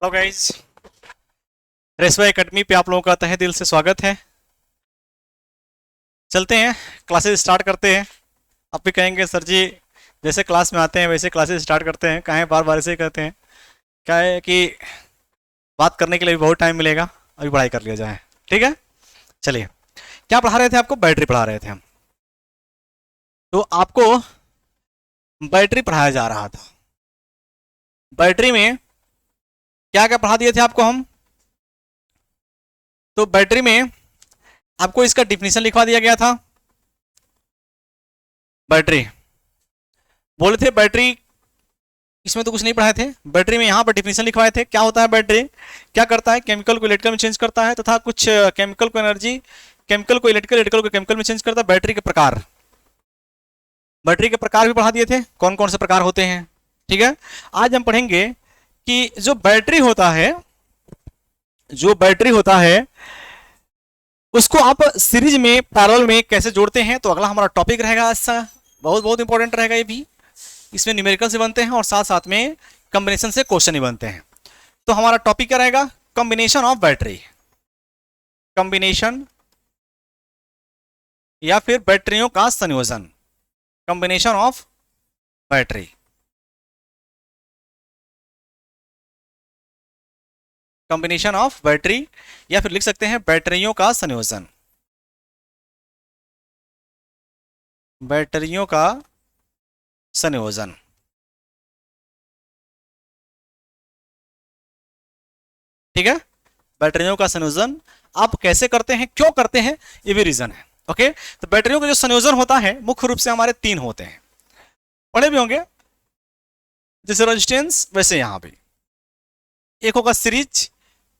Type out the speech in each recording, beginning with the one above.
Hello guys, रेसवा academy पे आप लोगों का तहे दिल से स्वागत है। चलते हैं, क्लासेस स्टार्ट करते हैं। आप भी कहेंगे सर जी जैसे क्लास में आते हैं वैसे क्लासेस स्टार्ट करते हैं, काहे बार बार ऐसे ही करते हैं। क्या है कि बात करने के लिए भी बहुत टाइम मिलेगा, अभी पढ़ाई कर लिया जाए। ठीक है, चलिए। क्या पढ़ा रहे थे आपको? बैटरी पढ़ा रहे थे हम। तो आपको बैटरी पढ़ाया जा रहा था। बैटरी में क्या क्या पढ़ा दिए थे आपको हम? तो बैटरी में आपको इसका डिफिनीशन लिखवा दिया गया था। बैटरी बोले थे बैटरी, इसमें तो कुछ नहीं पढ़ाए थे। बैटरी में यहाँ पर डिफिनीशन लिखवाए थे। क्या होता है बैटरी, क्या करता है? केमिकल को इलेक्ट्रिकल में चेंज करता है तथा कुछ केमिकल को एनर्जी, केमिकल को इलेक्ट्रिकल, इलेक्ट्रिकल को केमिकल में चेंज करता है। बैटरी के प्रकार, बैटरी के प्रकार भी पढ़ा दिए थे, कौन कौन से प्रकार होते हैं। ठीक है, आज हम पढ़ेंगे कि जो बैटरी होता है, जो बैटरी होता है उसको आप सीरीज में, पैरेलल में कैसे जोड़ते हैं। तो अगला हमारा टॉपिक रहेगा ऐसा, बहुत बहुत इंपॉर्टेंट रहेगा ये भी। इसमें न्यूमेरिकल से बनते हैं और साथ साथ में कॉम्बिनेशन से क्वेश्चन ही बनते हैं। तो हमारा टॉपिक क्या रहेगा? कॉम्बिनेशन ऑफ बैटरी, कॉम्बिनेशन या फिर बैटरियों का संयोजन, combination of battery, combination of battery, या फिर लिख सकते हैं बैटरियों का संयोजन, बैटरियों का संयोजन। ठीक है, बैटरियों का संयोजन आप कैसे करते हैं, क्यों करते हैं, ये भी रीजन है। ओके, तो बैटरियों का जो संयोजन होता है मुख्य रूप से हमारे तीन होते हैं, पढ़े भी होंगे। जैसे रेजिस्टेंस वैसे यहां भी एक होगा सीरीज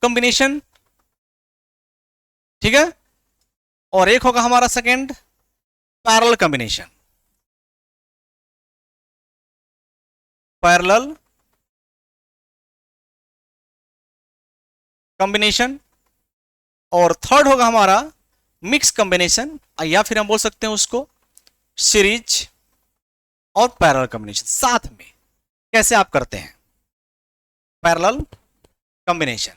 कॉम्बिनेशन, ठीक है, और एक होगा हमारा second parallel combination, parallel combination, और थर्ड होगा हमारा मिक्स कॉम्बिनेशन, या फिर हम बोल सकते हैं उसको सीरीज और पैरेलल कॉम्बिनेशन साथ में। कैसे आप करते हैं पैरेलल कॉम्बिनेशन?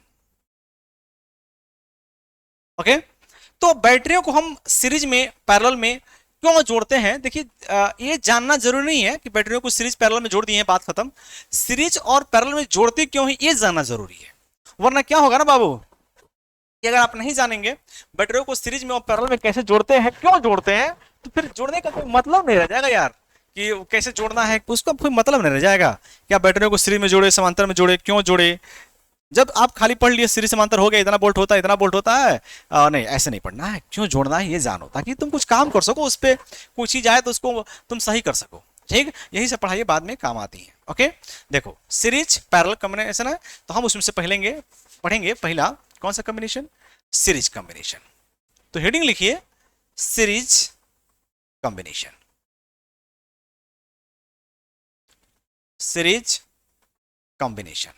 ओके, तो बैटरियों को हम सीरीज में, पैरेलल में क्यों जोड़ते हैं? देखिए, ये जानना जरूरी नहीं है कि बैटरियों को सीरीज पैरेलल में जोड़ दिए हैं, बात खत्म। सीरीज और पैरेलल में जोड़ते क्यों है ये जानना जरूरी है, वरना क्या होगा ना बाबू, कि अगर आप नहीं जानेंगे बैटरियों को सीरीज में और पैरेलल में कैसे जोड़ते हैं, क्यों जोड़ते हैं, तो फिर जोड़ने का कोई मतलब नहीं रह जाएगा यार, कि कैसे जोड़ना है उसका कोई मतलब नहीं रह जाएगा। क्या बैटरियों को सीरीज में जोड़े, समांतर में जोड़े, क्यों जोड़े? जब आप खाली पढ़ लिए सीरीज समांतर हो गया, इतना बोल्ट होता है, इतना बोल्ट होता है, नहीं ऐसे नहीं पढ़ना है, क्यों जोड़ना है ये जानो, ताकि तुम कुछ काम कर सको, उस पर कोई चीज आए तो उसको तुम सही कर सको। ठीक, यही सब पढ़ाई बाद में काम आती है। ओके, देखो सीरीज पैरेलल कॉम्बिनेशन है, तो हम उसमें से पहलेंगे पढ़ेंगे पहला कौन सा कॉम्बिनेशन? Series combination. तो हेडिंग लिखिए सीरीज कॉम्बिनेशन, सीरीज कॉम्बिनेशन,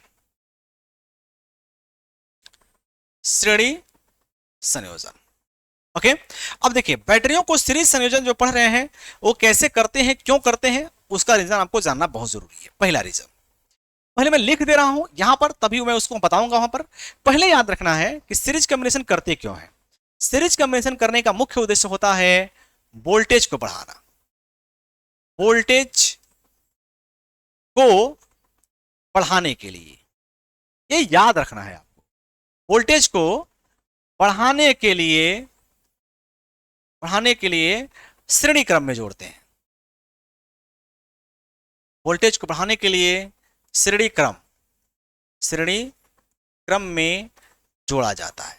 श्रेणी संयोजन। ओके, अब देखिए बैटरियों को सीरीज संयोजन जो पढ़ रहे हैं वो कैसे करते हैं, क्यों करते हैं, उसका रीजन आपको जानना बहुत जरूरी है। पहला रीजन पहले मैं लिख दे रहा हूं यहां पर, तभी मैं उसको बताऊंगा वहां पर। पहले याद रखना है कि सीरीज कॉम्बिनेशन करते क्यों है। सीरीज कॉम्बिनेशन करने का मुख्य उद्देश्य होता है वोल्टेज को बढ़ाना, वोल्टेज को बढ़ाने के लिए, ये याद रखना है आपको। वोल्टेज को बढ़ाने के लिए, बढ़ाने के लिए श्रेणी क्रम में जोड़ते हैं। वोल्टेज को बढ़ाने के लिए श्रेणी क्रम, श्रेणी क्रम में जोड़ा जाता है।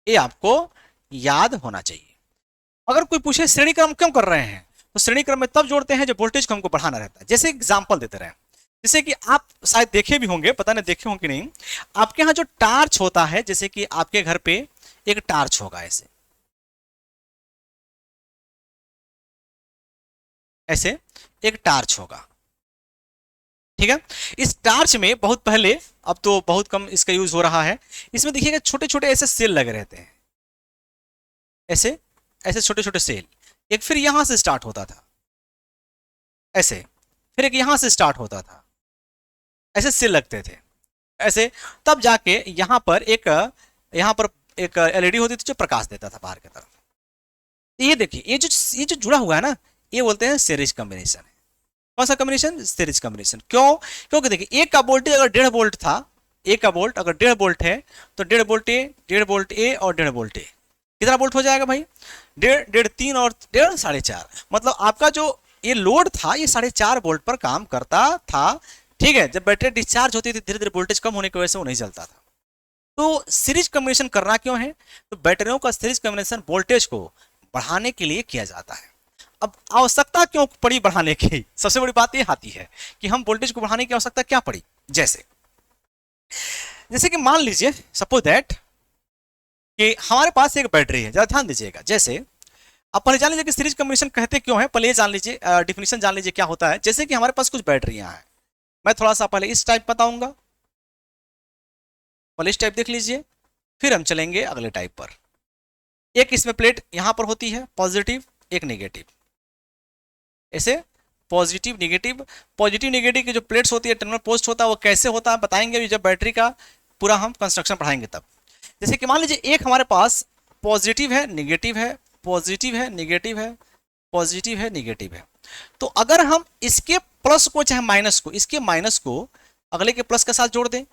ये आपको याद होना चाहिए। अगर कोई पूछे श्रेणी क्रम क्यों कर रहे हैं, तो श्रेणी क्रम में तब जोड़ते हैं जब वोल्टेज को हमको बढ़ाना रहता है। जैसे एग्जांपल देते रहे, जैसे कि आप शायद देखे भी होंगे, पता नहीं देखे होंगे कि नहीं, आपके यहाँ जो टार्च होता है, जैसे कि आपके घर पे एक टार्च होगा, ऐसे ऐसे एक टार्च होगा। ठीक है, इस टार्च में बहुत पहले, अब तो बहुत कम इसका यूज हो रहा है, इसमें देखिएगा छोटे छोटे ऐसे सेल लगे रहते हैं, ऐसे ऐसे छोटे छोटे सेल। एक फिर यहां से स्टार्ट होता था, ऐसे, फिर एक यहां से स्टार्ट होता था, ऐसे सिल लगते थे ऐसे, तब जाके यहाँ पर एक एलईडी होती थी जो प्रकाश देता था बाहर की तरफ। ये देखिए, ये जो जुड़ा हुआ है ना, ये बोलते हैं सीरीज कॉम्बिनेशन है। कौन सा कॉम्बिनेशन? Series combination. क्यों? क्योंकि देखिए एक का वोल्टेज अगर 1.5 वोल्ट था, एक का वोल्ट अगर 1.5 वोल्ट है, तो 1.5 वोल्ट ए, 1.5 वोल्ट ए और 1.5 वोल्ट ए, कितना वोल्ट हो जाएगा भाई? 1.5, 3 और 1.5, 4.5। मतलब आपका जो ये लोड था ये 4.5 वोल्ट पर काम करता था। ठीक है, जब बैटरी डिस्चार्ज होती थी धीरे धीरे वोल्टेज कम होने की वजह से वो नहीं चलता था। तो सीरीज कॉम्बिनेशन करना क्यों है? तो बैटरियों का सीरीज कॉम्बिनेशन वोल्टेज को बढ़ाने के लिए किया जाता है। अब आवश्यकता क्यों पड़ी बढ़ाने की? सबसे बड़ी बात यह आती है कि हम वोल्टेज को बढ़ाने की आवश्यकता क्या पड़ी। जैसे जैसे कि मान लीजिए, सपोज दैट कि हमारे पास एक बैटरी है, जरा ध्यान दीजिएगा। जैसे आप पहले जान लीजिए कि सीरीज कॉम्बिनेशन कहते क्यों है, पहले ये जान लीजिए, डिफिनेशन जान लीजिए क्या होता है। जैसे कि हमारे पास कुछ बैटरियां हैं, मैं थोड़ा सा पहले इस टाइप बताऊंगा, पहले इस टाइप देख लीजिए, फिर हम चलेंगे अगले टाइप पर। एक इसमें प्लेट यहां पर होती है पॉजिटिव, एक नेगेटिव, ऐसे पॉजिटिव नेगेटिव। पॉजिटिव नेगेटिव की जो प्लेट्स होती है, टर्मिनल पोस्ट होता है, वो कैसे होता है बताएंगे अभी जब बैटरी का पूरा हम कंस्ट्रक्शन पढ़ाएंगे तब। जैसे कि मान लीजिए एक हमारे पास पॉजिटिव है, नेगेटिव है, पॉजिटिव है, नेगेटिव है, पॉजिटिव है, नेगेटिव है। तो अगर हम इसके प्लस को चाहे माइनस को, इसके माइनस को अगले के प्लस के साथ जोड़ दें,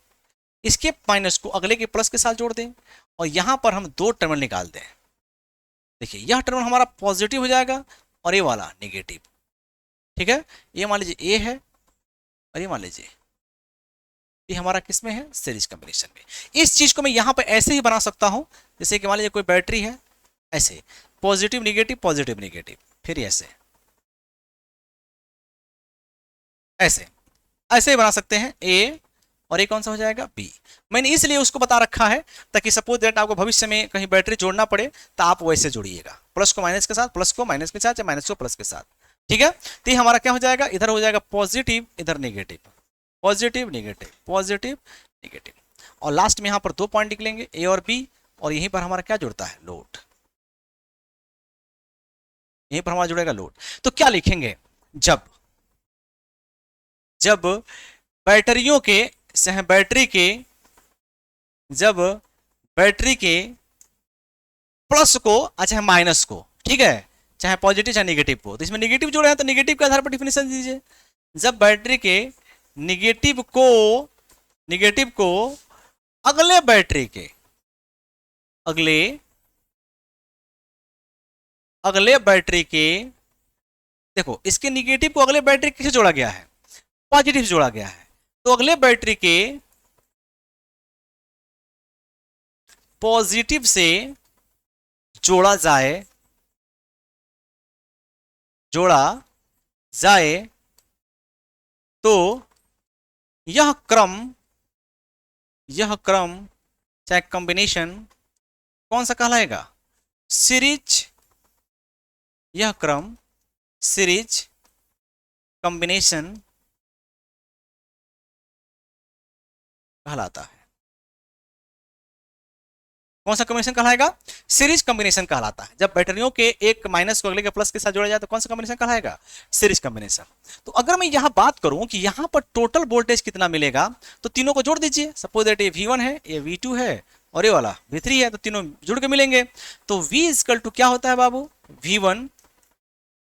इसके माइनस को अगले के प्लस के साथ जोड़ दें, और यहां पर हम दो टर्मिनल निकाल दें। देखिए यह टर्मिनल हमारा पॉजिटिव हो जाएगा और ये वाला नेगेटिव। ठीक है, ये मान लीजिए ए है और ये मान लीजिए ये हमारा किस में है? सीरीज कॉम्बिनेशन में। इस चीज को मैं यहां पर ऐसे ही बना सकता हूं, जैसे कि मान लीजिए कोई बैटरी है, ऐसे पॉजिटिव नेगेटिव पॉजिटिव नेगेटिव, फिर ऐसे ऐसे ऐसे ही बना सकते हैं ए, और ये कौन सा हो जाएगा? बी। मैंने इसलिए उसको बता रखा है ताकि सपोज दैट आपको भविष्य में कहीं बैटरी जोड़ना पड़े तो आप वैसे जोड़िएगा, प्लस को माइनस के साथ, प्लस को माइनस के साथ, या माइनस को प्लस के साथ। ठीक है, तो ये हमारा क्या हो जाएगा? इधर हो जाएगा पॉजिटिव, इधर negative, positive negative, positive negative, और लास्ट में यहां पर दो पॉइंट निकलेंगे ए और बी, और यहीं पर हमारा क्या जुड़ता है? लोड। यहीं पर हमारा जुड़ेगा लोड। तो क्या लिखेंगे? जब जब बैटरियों के बैटरी के जब बैटरी के प्लस को अच्छा माइनस को, ठीक है, चाहे पॉजिटिव चाहे नेगेटिव को, तो इसमें नेगेटिव जोड़े हैं तो नेगेटिव के आधार पर डिफिनेशन दीजिए। जब बैटरी के नेगेटिव को अगले बैटरी के अगले बैटरी के, देखो इसके नेगेटिव को अगले बैटरी किसे जोड़ा गया है? पॉजिटिव से जोड़ा गया है। तो अगले बैटरी के पॉजिटिव से जोड़ा जाए तो यह क्रम चाहे कॉम्बिनेशन कौन सा कहलाएगा? सीरीज। यह क्रम सीरीज कॉम्बिनेशन कहलाता है। कौन सा कॉम्बिनेशन कहलाएगा? सीरीज कॉम्बिनेशन कहलाता है। जब बैटरियों के एक माइनस को अगले के प्लस के साथ जोड़ा जाए तो कौन सा कॉम्बिनेशन कहलाएगा? Series combination. तो अगर मैं यहां बात करूं कि यहां पर टोटल वोल्टेज कितना मिलेगा, तो तीनों को जोड़ दीजिए। सपोज दैट ये V1 है, ये V2 है और ये वाला V3 है, तो तीनों जुड़ के मिलेंगे। तो V इक्वल टू क्या होता है बाबू? V1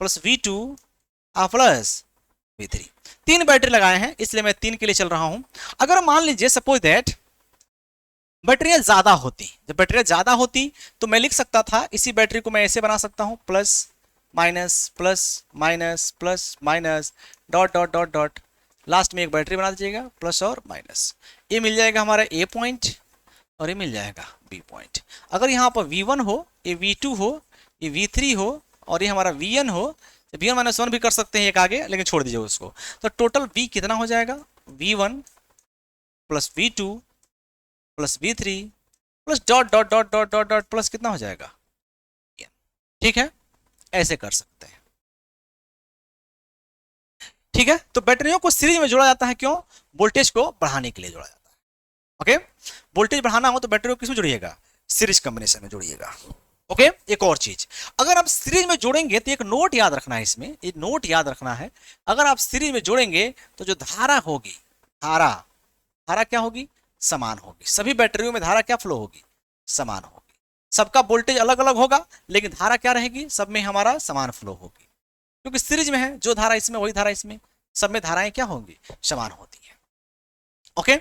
plus V2 plus V3। तीन बैटरी लगाए हैं इसलिए मैं तीन के लिए चल रहा हूं। अगर मान लीजिए सपोज दैट बैटरियां ज्यादा होती, जब बैटरियां ज्यादा होती तो मैं लिख सकता था, इसी बैटरी को मैं ऐसे बना सकता हूं, plus minus plus minus plus minus dot dot dot dot, last में एक बैटरी बना दीजिएगा प्लस और माइनस। ये मिल जाएगा हमारा ए पॉइंट और ये मिल जाएगा बी पॉइंट। अगर यहाँ पर V1 हो, ये V2 हो, ये V3 हो और ये हमारा Vn हो, तो Vn माइनस 1 भी कर सकते हैं एक आगे, लेकिन छोड़ दीजिए उसको। तो टोटल V कितना हो जाएगा? V1 plus V2 plus V3 plus dot dot dot dot dot dot plus कितना हो जाएगा? ठीक है, ऐसे कर सकते हैं। ठीक है, तो बैटरियों को सीरीज में जोड़ा जाता है क्यों? वोल्टेज को बढ़ाने के लिए जोड़ा जाता है। ओके, वोल्टेज बढ़ाना हो तो बैटरी को किसमें जोड़िएगा? सीरीज कॉम्बिनेशन में जोड़िएगा। ओके, एक और चीज, अगर आप सीरीज में जोड़ेंगे तो एक नोट याद रखना है, इसमें एक नोट याद रखना है। अगर आप सीरीज में जोड़ेंगे तो जो धारा होगी, धारा, धारा क्या होगी, समान होगी। सभी बैटरियों में धारा क्या फ्लो होगी, समान होगी। सबका वोल्टेज अलग अलग होगा लेकिन धारा क्या रहेगी, सब में हमारा समान फ्लो होगी, क्योंकि सीरीज में है, जो धारा इसमें वही धारा इसमें, सब में धाराएं क्या होंगी, समान होती है। ओके,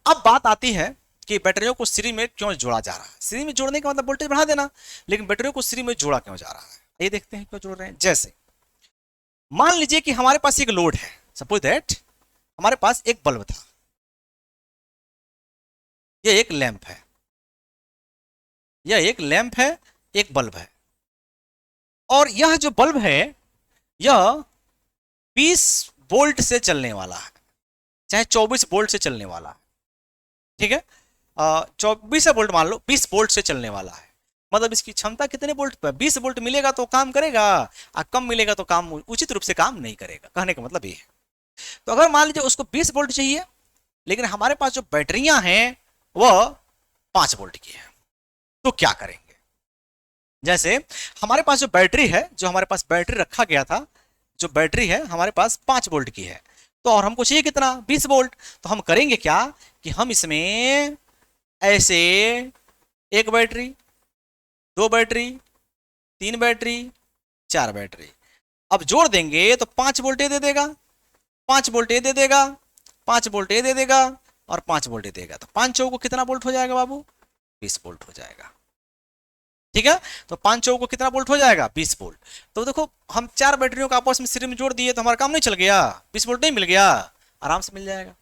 अब बात आती है कि बैटरियों को सीरीज में क्यों जोड़ा जा रहा है। सीरीज में जोड़ने का मतलब वोल्टेज बढ़ा देना, लेकिन बैटरियों को सीरीज में जोड़ा क्यों जा रहा है, ये देखते हैं क्यों जोड़ रहे हैं। जैसे मान लीजिए कि हमारे पास एक लोड है, सपोज दैट हमारे पास एक बल्ब था, ये एक लैंप है, यह एक लैंप है, एक बल्ब है, और यह जो बल्ब है यह 20 वोल्ट से चलने वाला है, चाहे 24 वोल्ट से चलने वाला है, ठीक है। 24 वोल्ट मान लो, 20 वोल्ट से चलने वाला है, मतलब इसकी क्षमता कितने वोल्ट पर, 20 वोल्ट मिलेगा तो काम करेगा, और कम मिलेगा तो काम उचित रूप से काम नहीं करेगा, कहने का मतलब ये है। तो अगर मान लीजिए उसको 20 वोल्ट चाहिए, लेकिन हमारे पास जो बैटरियां हैं वह 5 वोल्ट की है, तो क्या करेंगे। जैसे हमारे पास जो बैटरी है, जो हमारे पास बैटरी रखा गया था, जो बैटरी है हमारे पास 5 वोल्ट की है, तो और हमको चाहिए कितना, 20 वोल्ट। तो हम करेंगे क्या कि हम इसमें ऐसे एक बैटरी, दो बैटरी, तीन बैटरी, चार बैटरी, अब जोड़ देंगे तो 5 वोल्ट दे देगा, 5 वोल्ट दे देगा, 5 वोल्ट दे देगा, और 5 वोल्ट देगा, तो 5 चौको कितना वोल्ट हो जाएगा बाबू, 20 वोल्ट हो जाएगा, ठीक है। तो 5 चौको कितना वोल्ट हो जाएगा, 20 वोल्ट। तो देखो हम 4 बैटरियों को आपस में सीरीज में जोड़ दिए तो हमारा काम नहीं चल गया, 20 वोल्ट नहीं मिल गया, आराम से मिल जाएगा,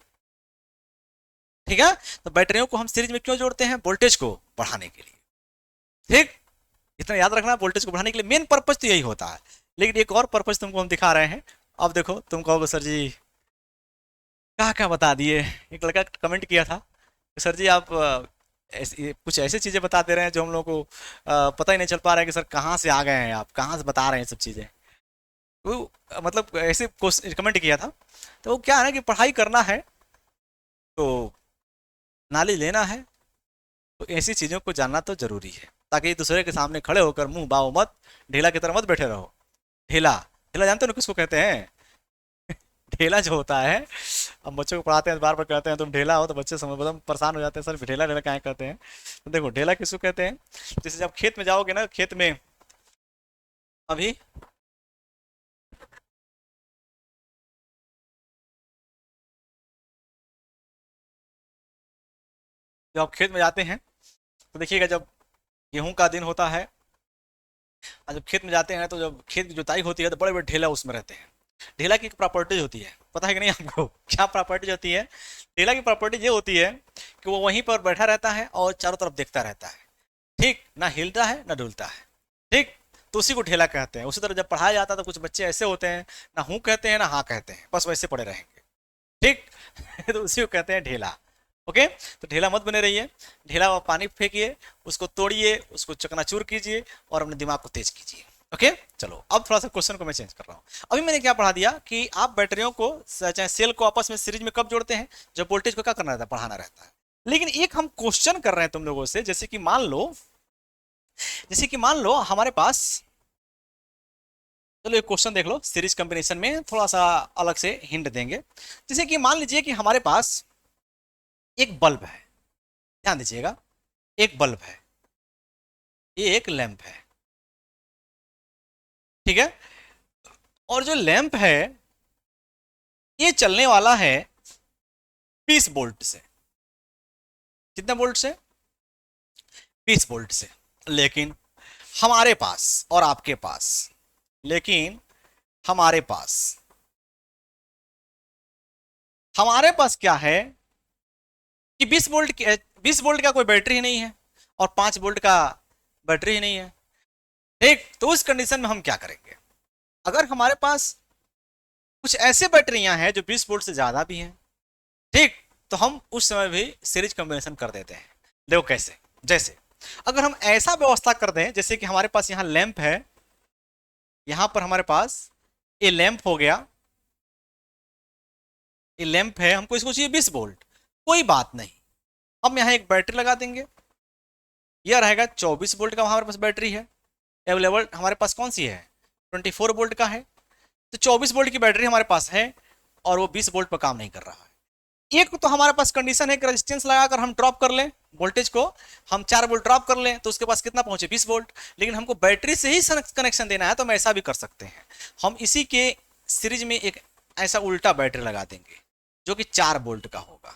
ठीक है। तो बैटरियों को हम सीरीज में क्यों जोड़ते हैं, वोल्टेज को बढ़ाने के लिए, ठीक। इतना याद रखना, वोल्टेज को बढ़ाने के लिए मेन पर्पज तो यही होता है, लेकिन एक और पर्पज तुमको हम दिखा रहे हैं। अब देखो तुम कहोगे सर जी क्या क्या बता दिए, एक लड़का कमेंट किया था, सर जी आप कुछ ऐसे चीजें बता दे रहे हैं जो हम लोग को पता ही नहीं चल पा रहा है कि सर कहाँ से आ गए हैं आप, कहाँ से बता रहे हैं सब चीजें। वो मतलब ऐसे कमेंट किया था। तो वो क्या है ना कि पढ़ाई करना है तो नॉलेज लेना है, तो ऐसी चीजों को जानना तो जरूरी है, ताकि दूसरे के सामने खड़े होकर मुंह बाओ मत, ढेला की तरह मत बैठे रहो। ढेला, ढेला जानते हो ना किसको कहते हैं, ढेला जो होता है, अब बच्चों को पढ़ाते हैं बार बार कहते हैं तुम ढेला हो, तो बच्चे समझ एकदम परेशान हो जाते हैं, सर ढेला ढेला क्या कहते हैं। तो देखो ढेला किसको कहते हैं, जैसे जब खेत में जाओगे ना, खेत में अभी जब आप खेत में जाते हैं तो देखिएगा, जब गेहूं का दिन होता है और जब खेत में जाते हैं तो जब खेत की जुताई होती है तो बड़े बड़े ढेला उसमें रहते हैं। ढेला की एक प्रॉपर्टीज होती है, पता है कि नहीं आपको, क्या प्रॉपर्टीज होती है। ढेला की प्रॉपर्टीज ये होती है कि वो वहीं पर बैठा रहता है और चारों तरफ देखता रहता है, ठीक, ना हिलता है ना डुलता है, ठीक। तो उसी को ढेला कहते हैं। उसी तरह जब पढ़ाया जाता है तो कुछ बच्चे ऐसे होते हैं, ना हूँ कहते हैं ना हाँ कहते हैं, बस वैसे पड़े रहेंगे, ठीक। तो उसी को कहते हैं ढेला। ओके, तो ढेला मत बने रहिए, ढेला पानी फेंकिए, उसको तोड़िए, उसको चकनाचूर कीजिए और अपने दिमाग को तेज कीजिए। ओके, चलो अब थोड़ा सा क्वेश्चन को मैं चेंज कर रहा हूँ। अभी मैंने क्या पढ़ा दिया कि आप बैटरियों को चाहे सेल को आपस में सीरीज में कब जोड़ते हैं, जब वोल्टेज को क्या करना रहता है, बढ़ाना रहता है। लेकिन एक हम क्वेश्चन कर रहे हैं तुम लोगों से, जैसे कि मान लो, जैसे कि मान लो हमारे पास, चलो एक क्वेश्चन देख लो, सीरीज कॉम्बिनेशन में थोड़ा सा अलग से हिंट देंगे। जैसे कि मान लीजिए कि हमारे पास एक बल्ब है, ध्यान दीजिएगा, एक बल्ब है, ये एक लैंप है, ठीक है। और जो लैंप है ये चलने वाला है 20 वोल्ट से, कितने वोल्ट से, 20 वोल्ट से। लेकिन हमारे पास और आपके पास, लेकिन हमारे पास, हमारे पास क्या है कि 20 वोल्ट, 20 वोल्ट का कोई बैटरी ही नहीं है और 5 वोल्ट का बैटरी ही नहीं है, ठीक। तो उस कंडीशन में हम क्या करेंगे, अगर हमारे पास कुछ ऐसे बैटरियां हैं जो 20 वोल्ट से ज्यादा भी हैं, ठीक, तो हम उस समय भी सीरीज कॉम्बिनेशन कर देते हैं। देखो कैसे, जैसे अगर हम ऐसा व्यवस्था कर दें, जैसे कि हमारे पास यहाँ लैंप है, यहां पर हमारे पास ये लैंप हो गया, ये लैंप है, हमको इसको चाहिए 20 वोल्ट, कोई बात नहीं, हम यहाँ एक बैटरी लगा देंगे, यह रहेगा 24 वोल्ट का हमारे पास बैटरी है अवेलेबल, हमारे पास कौन सी है 24 वोल्ट का है। तो 24 वोल्ट की बैटरी हमारे पास है और वो 20 वोल्ट पर काम नहीं कर रहा है। एक तो हमारे पास कंडीशन है कि रेजिस्टेंस लगाकर हम ड्रॉप कर लें वोल्टेज को, हम 4 वोल्ट ड्रॉप कर लें तो उसके पास कितना पहुंचे 20 वोल्ट, लेकिन हमको बैटरी से ही कनेक्शन देना है तो हम ऐसा भी कर सकते हैं। हम इसी के सीरीज में एक ऐसा उल्टा बैटरी लगा देंगे जो कि 4 वोल्ट का होगा।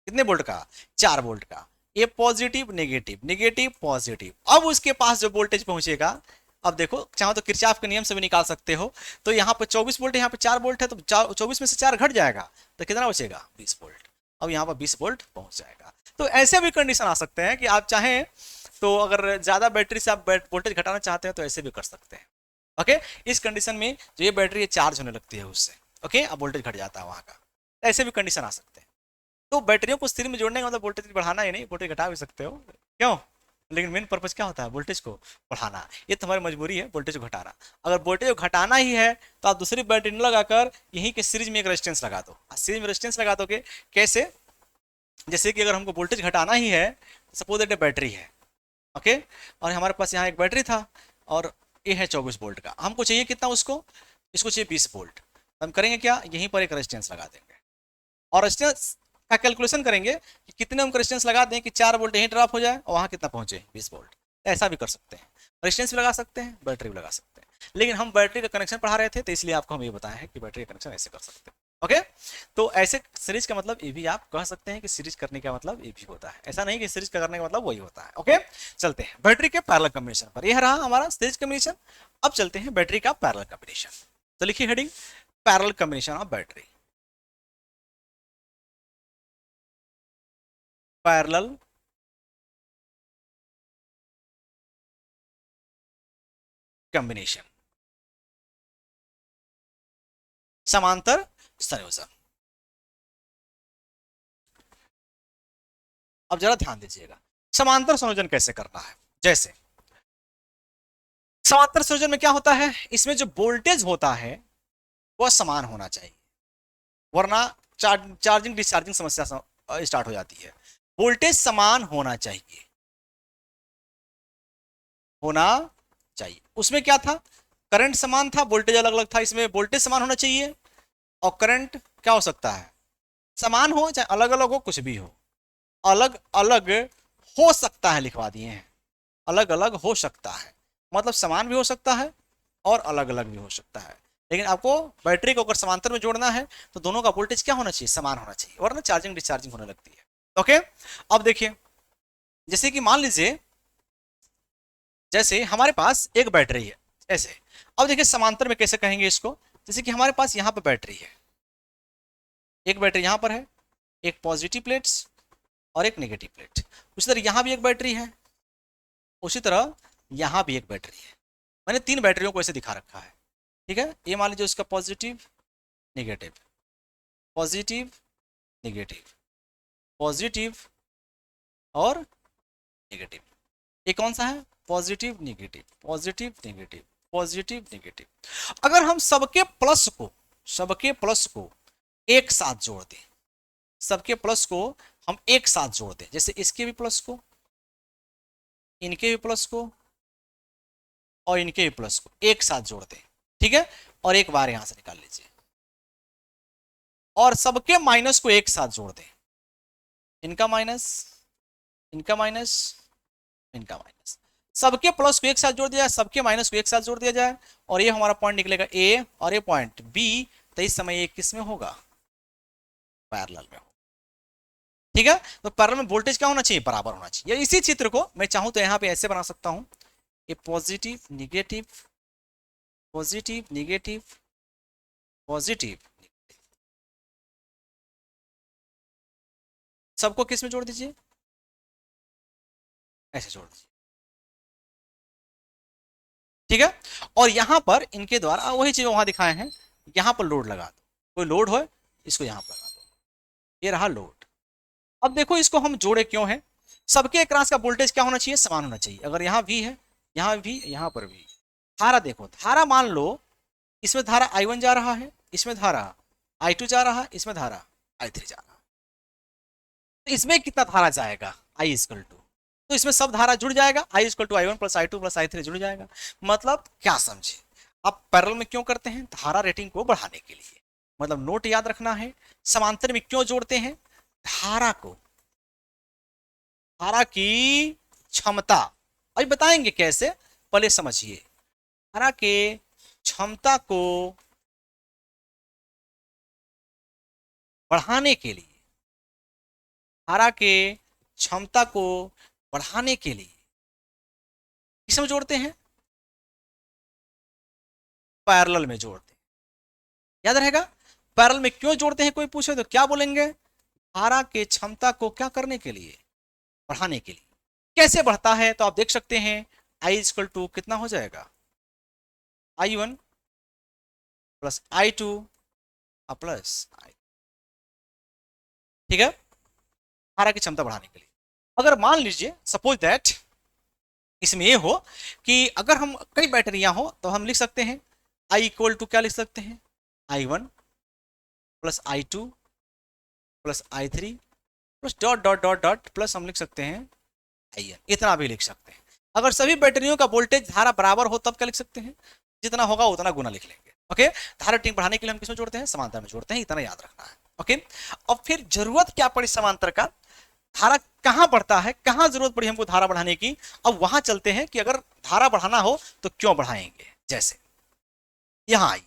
कितने वोल्ट का 4 वोल्ट का। ये पॉजिटिव नेगेटिव नेगेटिव पॉजिटिव, अब उसके पास जो वोल्टेज पहुंचेगा, अब देखो चाहो तो किरचॉफ के नियम से भी निकाल सकते हो। तो यहाँ पे 24 वोल्ट है, यहाँ पे 4 वोल्ट है, तो 24 में से 4 घट जाएगा तो कितना बचेगा 20 वोल्ट। अब यहाँ पर 20 वोल्ट पहुंच जाएगा। तो ऐसे भी कंडीशन आ सकते हैं कि आप चाहें तो अगर ज्यादा बैटरी से आप वोल्टेज घटाना चाहते हैं तो ऐसे भी कर सकते हैं। ओके, इस कंडीशन में जो ये बैटरी चार्ज होने लगती है उससे, ओके, अब वोल्टेज घट जाता है वहां का। ऐसे भी कंडीशन आ सकते हैं। तो बैटरियों को सीरीज में जोड़ने का मतलब वोल्टेज बढ़ाना ही नहीं, वोल्टेज घटा भी सकते हो, क्यों, लेकिन मेन पर्पज क्या होता है वोल्टेज को बढ़ाना। ये तुम्हारी मजबूरी है वोल्टेज को घटाना। अगर वोल्टेज को घटाना ही है तो आप दूसरी बैटरी न लगाकर यहीं के सीरीज में एक रेजिस्टेंस लगा दो। सीरीज में रेजिस्टेंस लगा दोगे कैसे, जैसे कि अगर हमको वोल्टेज घटाना ही है, सपोज दैट बैटरी है, ओके, और हमारे पास यहाँ एक बैटरी था और ये है 24 वोल्ट का, हमको चाहिए कितना उसको, इसको चाहिए 20 वोल्ट। हम करेंगे क्या, यहीं पर एक रेजिस्टेंस लगा देंगे और रेजिस्टेंस का कैलकुलेशन करेंगे कि कितने हम रेजिस्टेंस लगा दें कि 4 वोल्ट यहीं ड्रॉप हो जाए और वहाँ कितना पहुंचे 20 वोल्ट। ऐसा भी कर सकते हैं, रेजिस्टेंस भी लगा सकते हैं, बैटरी भी लगा सकते हैं, लेकिन हम बैटरी का कनेक्शन पढ़ा रहे थे तो इसलिए आपको हम ये बताया है कि बैटरी का कनेक्शन ऐसे कर सकते हैं। ओके, तो ऐसे सीरीज का मतलब ये भी आप कह सकते हैं कि सीरीज करने का मतलब ये भी होता है, ऐसा नहीं कि सीरीज का करने का मतलब वही होता है। ओके, चलते हैं बैटरी के पैरेलल कॉम्बिनेशन पर। यह रहा हमारा सीरीज कॉम्बिनेशन। अब चलते हैं बैटरी का पैरेलल कॉम्बिनेशन। तो लिखिए heading parallel combination of battery. Parallel combination, समांतर संयोजन। अब जरा ध्यान दीजिएगा समांतर संयोजन कैसे करना है। जैसे समांतर संयोजन में क्या होता है, इसमें जो वोल्टेज होता है वह समान होना चाहिए, वरना चार्जिंग डिस्चार्जिंग समस्या स्टार्ट हो जाती है। वोल्टेज समान होना चाहिए, होना चाहिए। उसमें क्या था, करंट समान था, वोल्टेज अलग अलग था। इसमें वोल्टेज समान होना चाहिए और करंट क्या हो सकता है, समान हो चाहे अलग अलग हो, कुछ भी हो, अलग अलग हो सकता है, लिखवा दिए हैं अलग अलग हो सकता है, मतलब समान भी हो सकता है और अलग अलग भी हो सकता है। लेकिन आपको बैटरी को अगर समांतर में जोड़ना है तो दोनों का वोल्टेज क्या होना चाहिए, समान होना चाहिए, वरना चार्जिंग डिस्चार्जिंग होने लगती है। ओके, अब देखिए जैसे कि मान लीजिए जैसे हमारे पास एक बैटरी है ऐसे। अब देखिए समांतर में कैसे कहेंगे इसको, जैसे कि हमारे पास यहाँ पर बैटरी है, एक बैटरी यहाँ पर है, एक पॉजिटिव प्लेट्स और एक नेगेटिव प्लेट। उसी तरह यहाँ भी एक बैटरी है, उसी तरह यहाँ भी एक बैटरी है। मैंने 3 बैटरियों को ऐसे दिखा रखा है, ठीक है। ये मान लीजिए उसका positive negative, positive negative, positive और नेगेटिव। ये कौन सा है, positive negative, positive negative, positive negative. अगर हम सबके प्लस को एक साथ जोड़ दें, सबके प्लस को हम एक साथ जोड़ दें, जैसे इसके भी प्लस को, इनके भी प्लस को और इनके भी प्लस को एक साथ जोड़ दें, ठीक है, और एक बार यहां से निकाल लीजिए, और सबके माइनस को एक साथ जोड़ दें, इनका माइनस, इनका माइनस, इनका माइनस, सबके प्लस को एक साथ जोड़ दिया जाए, सबके माइनस को एक साथ जोड़ दिया जाए, और ये हमारा पॉइंट निकलेगा ए और ये पॉइंट बी। तो इस समय ये किस में होगा, पैरेलल में होगा, ठीक है। तो पैरेलल में वोल्टेज क्या होना चाहिए, बराबर होना चाहिए। इसी चित्र को मैं चाहूं तो यहां पे ऐसे बना सकता हूं, ये positive negative, positive negative, positive, सबको किस में जोड़ दीजिए, ऐसे जोड़ दीजिए, ठीक है। और यहां पर इनके द्वारा वही चीज वहां दिखाए हैं, यहां पर लोड लगा दो, कोई लोड हो इसको यहां पर लगा दो, ये रहा लोड। अब देखो इसको हम जोड़े क्यों है, सबके क्रॉस का वोल्टेज क्या होना चाहिए, समान होना चाहिए। अगर यहाँ भी है, यहाँ भी, यहाँ पर भी, धारा देखो, धारा मान लो इसमें धारा I1 जा रहा है, इसमें धारा I2 जा रहा है, इसमें धारा I3 जा रहा है, तो इसमें कितना धारा जाएगा, I इक्वल टू, तो इसमें सब धारा जुड़ जाएगा, I equal to I1 plus I2 plus I3 जुड़ जाएगा। मतलब क्या समझे, आप पैरेलल में क्यों करते हैं, धारा रेटिंग को बढ़ाने के लिए। मतलब नोट याद रखना है, समांतर में क्यों जोड़ते हैं, धारा को, धारा की क्षमता, अभी बताएंगे कैसे, पहले समझिए। धारा के क्षमता को बढ़ाने के लिए, धारा के क्षमता को बढ़ाने के लिए किसमें जोड़ते हैं, पैरेलल में जोड़ते हैं। याद रहेगा, पैरेलल में क्यों जोड़ते हैं, कोई पूछे तो क्या बोलेंगे, धारा के क्षमता को क्या करने के लिए, बढ़ाने के लिए। कैसे बढ़ता है, तो आप देख सकते हैं I इक्वल टू कितना हो जाएगा, I1 plus I2 plus I, ठीक है, धारा की क्षमता बढ़ाने के लिए। अगर मान लीजिए सपोज दैट इसमें ये हो कि अगर हम कई बैटरियां हो तो हम लिख सकते हैं I इक्वल टू क्या लिख सकते हैं, I1 plus I2 plus I3 plus dot dot dot dot plus हम लिख सकते हैं IN, इतना भी लिख सकते हैं। अगर सभी बैटरियों का वोल्टेज धारा बराबर हो तब क्या लिख सकते हैं, जितना होगा उतना गुना लिख लेंगे। ओके, धारा रेटिंग बढ़ाने के लिए हम किसमें जोड़ते हैं, समांतर में जोड़ते हैं, इतना याद रखना है। ओके, और फिर जरूरत क्या पड़ी समांतर का, धारा कहां बढ़ता है, कहां जरूरत पड़ी हमको धारा बढ़ाने की, अब वहां चलते हैं कि अगर धारा बढ़ाना हो तो क्यों बढ़ाएंगे। जैसे यहां आइए,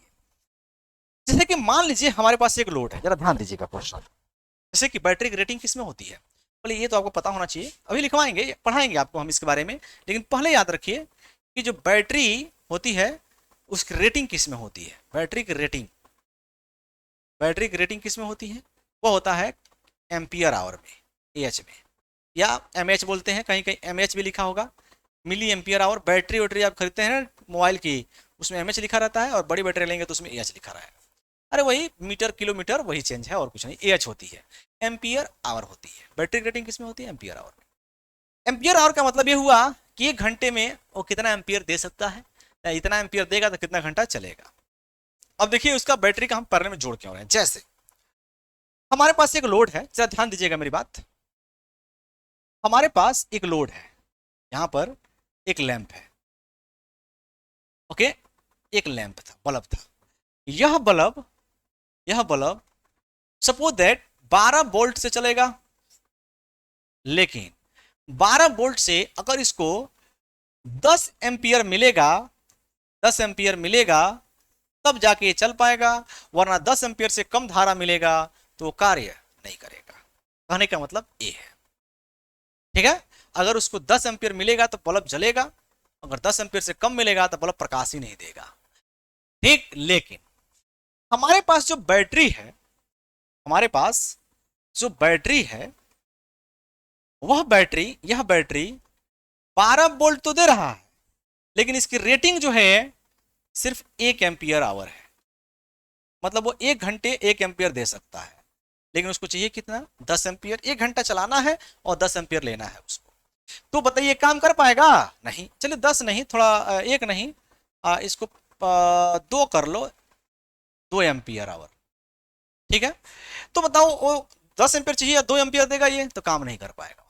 जैसे कि मान लीजिए हमारे पास एक लोड है, जरा ध्यान दीजिएगा क्वेश्चन। जैसे कि बैटरी की रेटिंग किसमें होती है, पहले ये तो आपको पता होना चाहिए, अभी लिखवाएंगे पढ़ाएंगे आपको हम इसके बारे में, लेकिन पहले याद रखिए कि जो बैटरी होती है उसकी रेटिंग किसमें होती है, बैटरी की रेटिंग, बैटरी की रेटिंग किसमें होती है, वो होता है एम्पियर आवर में, AH में, या MH बोलते हैं, कहीं कहीं MH भी लिखा होगा, मिली एम्पियर आवर। बैटरी वैटरी आप खरीदते हैं मोबाइल की, उसमें MH लिखा रहता है, और बड़ी बैटरी लेंगे तो उसमें AH लिखा रहेगा। अरे वही मीटर किलोमीटर वही चेंज है और कुछ नहीं, AH होती है, एम्पियर आवर होती है। बैटरी की रेटिंग किसमें होती है, एम्पियर आवर में। एम्पियर आवर का मतलब ये हुआ कि एक घंटे में वो कितना एम्पियर दे सकता है, इतना एम्पियर देगा तो कितना घंटा चलेगा। अब देखिए उसका बैटरी का हम पैरेलल में जोड़ क्यों रहे हैं। जैसे हमारे पास एक लोड है, जरा ध्यान दीजिएगा मेरी बात, हमारे पास एक लोड है, यहां पर एक लैंप है, ओके, एक लैंप था, बल्ब था, यह बल्ब सपोज दैट 12 वोल्ट से चलेगा, लेकिन 12 वोल्ट से अगर इसको 10 एम्पियर मिलेगा, 10 एम्पियर मिलेगा तब जाके ये चल पाएगा, वरना 10 एम्पियर से कम धारा मिलेगा तो कार्य नहीं करेगा। कहने का मतलब ये है, ठीक है, अगर उसको 10 एम्पियर मिलेगा तो बल्ब जलेगा, अगर 10 एम्पियर से कम मिलेगा तो बल्ब प्रकाश ही नहीं देगा। ठीक, लेकिन हमारे पास जो बैटरी है, हमारे पास जो बैटरी है, वह बैटरी, यह बैटरी 12 वोल्ट तो दे रहा है, लेकिन इसकी रेटिंग जो है सिर्फ 1 एम्पियर आवर है। मतलब वो 1 घंटे 1 एम्पियर दे सकता है, लेकिन उसको चाहिए कितना, 10 एम्पियर। 1 घंटा चलाना है और 10 एम्पियर लेना है उसको, तो बताइए काम कर पाएगा, नहीं। चलिए 10 नहीं, थोड़ा 1 नहीं, इसको 2 कर लो, 2 एम्पियर आवर, ठीक है। तो बताओ वो 10 एम्पियर चाहिए या 2 एम्पियर देगा, ये तो काम नहीं कर पाएगा।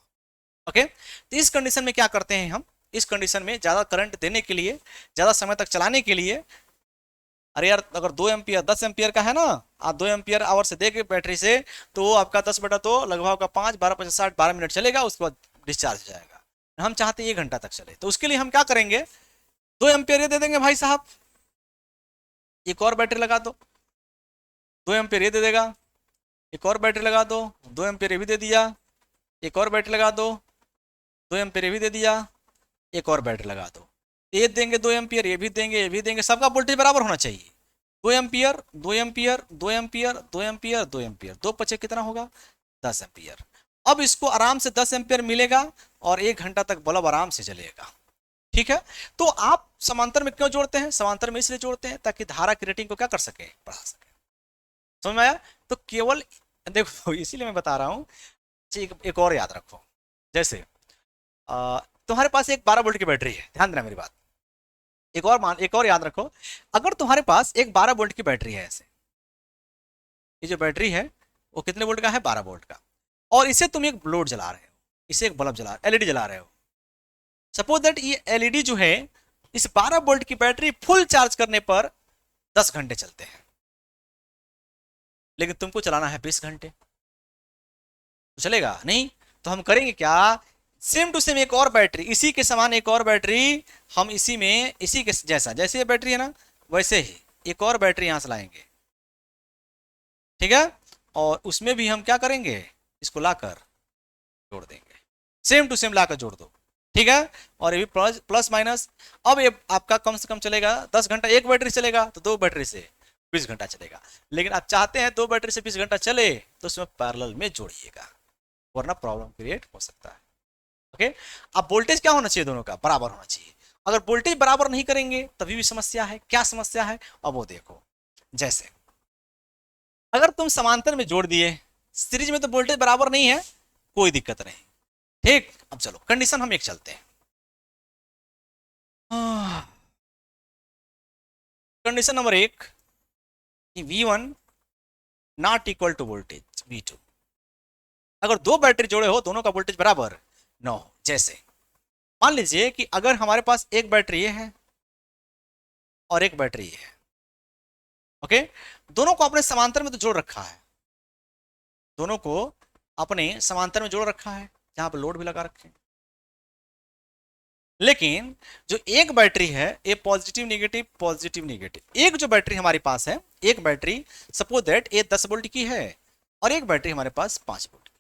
ओके, तो इस कंडीशन में क्या करते हैं हम, इस कंडीशन में ज्यादा करंट देने के लिए, ज्यादा समय तक चलाने के लिए, अरे यार अगर 2 एम्पियर 10 एम्पियर का है ना, आप 2 एम्पियर आवर से देके बैटरी से, तो आपका 10 बटा तो लगभग आपका 5 12 50 60 12 मिनट चलेगा, उसके बाद डिस्चार्ज हो जाएगा। हम चाहते हैं 1 घंटा तक चले, तो उसके लिए हम क्या करेंगे, 2 एम्पियर ये दे देंगे भाई साहब, एक और बैटरी लगा दो, 2 एम्पियर ये दे देगा, एक और बैटरी लगा दो, 2 एम्पियर ये भी दे दिया, एक और बैटरी लगा दो, 2 एम्पियर ये भी दे दिया, एक और बैटरी लगा दो, ये देंगे 2 एम्पियर, ये भी देंगे, ये भी देंगे, सबका वोल्टेज बराबर होना चाहिए। 2 ampere 2 ampere 2 ampere 2 ampere 2 ampere, 2 पचे कितना होगा, 10 एम्पियर। अब इसको आराम से 10 एम्पियर मिलेगा और 1 घंटा तक बल्ब आराम से जलेगा। ठीक है, तो आप समांतर में क्यों जोड़ते हैं, समांतर में इसलिए जोड़ते हैं ताकि धारा की रेटिंग को क्या कर सके, बढ़ा सके। समझ में आया, तो केवल देखो इसीलिए मैं बता रहा हूं, एक और याद रखो, जैसे तुम्हारे पास एक 12 वोल्ट की बैटरी है, ध्यान देना मेरी बात, एक और याद रखो, अगर तुम्हारे पास एक 12 वोल्ट की बैटरी है, ऐसे ये जो बैटरी है वो कितने वोल्ट का है, 12 वोल्ट का, और इसे तुम एक लोड जला रहे हो, इसे एक बल्ब जला, LED जला रहे हो, सपोज दैट ये एलईडी जो है इस 12 वोल्ट की बैटरी फुल चार्ज करने पर 10 घंटे चलते हैं, लेकिन तुमको चलाना है 20 घंटे, तो चलेगा नहीं। तो हम करेंगे क्या, सेम टू सेम एक और बैटरी, इसी के समान एक और बैटरी हम इसी में, इसी के जैसा, जैसे ये बैटरी है ना वैसे ही एक और बैटरी यहां से लाएंगे, ठीक है। और उसमें भी हम क्या करेंगे, इसको लाकर जोड़ देंगे, सेम टू सेम लाकर जोड़ दो, ठीक है। और ये भी प्लस प्लस माइनस। अब ये आपका कम से कम चलेगा 10 घंटा, एक बैटरी चलेगा तो दो बैटरी से 20 घंटा चलेगा। लेकिन आप चाहते हैं दो बैटरी से 20 घंटा चले तो उसमें पैरेलल में जोड़िएगा, वरना प्रॉब्लम क्रिएट हो सकता है। ओके। अब वोल्टेज क्या होना चाहिए, दोनों का बराबर होना चाहिए। अगर वोल्टेज बराबर नहीं करेंगे तभी भी समस्या है। क्या समस्या है, अब वो देखो। जैसे अगर तुम समांतर में जोड़ दिए, सीरीज में तो वोल्टेज बराबर नहीं है, कोई दिक्कत नहीं, ठीक। अब चलो कंडीशन हम एक चलते हैं। कंडीशन नंबर एक, V1 not equal to voltage V2। अगर दो बैटरी जोड़े हो, दोनों का वोल्टेज बराबर न हो। जैसे मान लीजिए कि अगर हमारे पास एक बैटरी ये है और एक बैटरी ये है, ओके। दोनों को अपने समांतर में तो जोड़ रखा है, दोनों को अपने समांतर में जोड़ रखा है, जहां पर लोड भी लगा रखे हैं। लेकिन जो एक बैटरी है, ये पॉजिटिव नेगेटिव पॉजिटिव नेगेटिव, एक जो बैटरी हमारे पास है, एक बैटरी सपोज दैट ये 10 वोल्ट की है और एक बैटरी हमारे पास 5 वोल्ट की,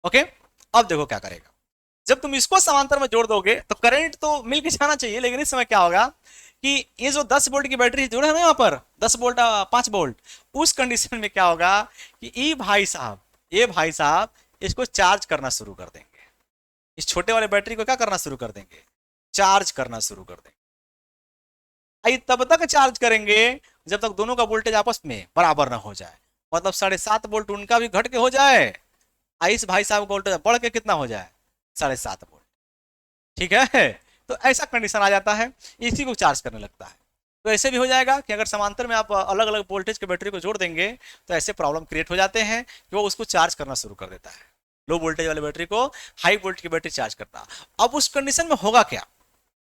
ओके। अब देखो क्या करेगा, जब तुम इसको समांतर में जोड़ दोगे तो करंट तो मिल के जाना चाहिए, लेकिन इस समय क्या होगा कि ये जो 10 वोल्ट की बैटरी जोड़े है ना यहाँ पर 10 वोल्ट 5 वोल्ट, उस कंडीशन में क्या होगा कि ये भाई साहब इसको चार्ज करना शुरू कर देंगे, इस छोटे वाले बैटरी को क्या करना शुरू कर देंगे, चार्ज करना शुरू कर देंगे। आई तब तक चार्ज करेंगे जब तक दोनों का वोल्टेज आपस में बराबर ना हो जाए, मतलब 7.5 वोल्ट उनका भी घट के हो जाए, आइस भाई साहब का वोल्टेज बढ़ के कितना हो जाए, 7.5 वोल्ट, ठीक है। तो ऐसा कंडीशन आ जाता है, इसी को चार्ज करने लगता है। तो ऐसे भी हो जाएगा कि अगर समांतर में आप अलग अलग वोल्टेज के बैटरी को जोड़ देंगे तो ऐसे प्रॉब्लम क्रिएट हो जाते हैं कि वो उसको चार्ज करना शुरू कर देता है, लो वोल्टेज वाले बैटरी को हाई वोल्टेज की बैटरी चार्ज करता। अब उस कंडीशन में होगा क्या,